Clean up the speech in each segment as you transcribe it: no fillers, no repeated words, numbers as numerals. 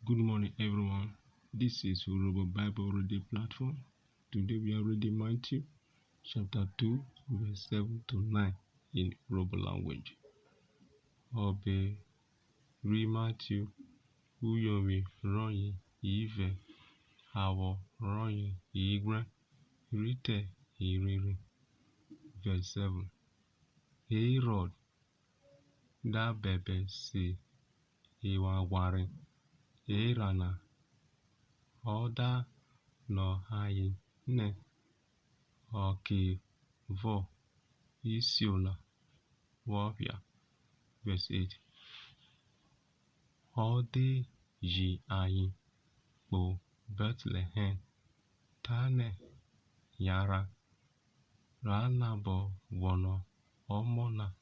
Good morning, everyone. This is Urobo Bible Reading Platform. Today we are reading Matthew chapter 2, verse 7 to 9 in Urobo language. Obe ri Matthew uyomi ronyi ive awo ronyi igre rite iriri. Verse 7. Herod da bebe si iwagwari Erana Oda no hayi ne Okivo Isiola Wapia. Verse 8. Ode ji ayi po Bethlehem Tane Yara Ranabo Wono Omona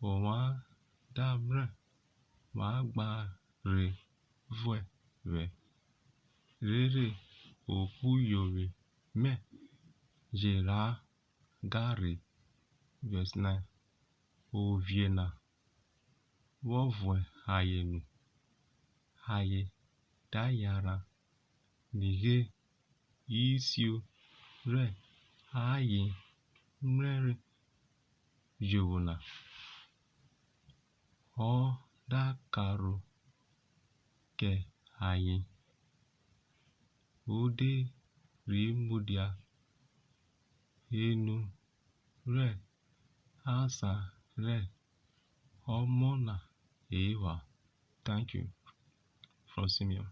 Owa Dabre Magba Re Vwe Rere Okuyore Me Jera Gari. Verse 9. Oviena Wovwe Hayenu Haye Dayara Nige Isio Re Haye Mrere Jovona O Dakaro Ke Haye Ode Rimudia Enu Re Asa Re Omona Ewa. Thank you from Simeon.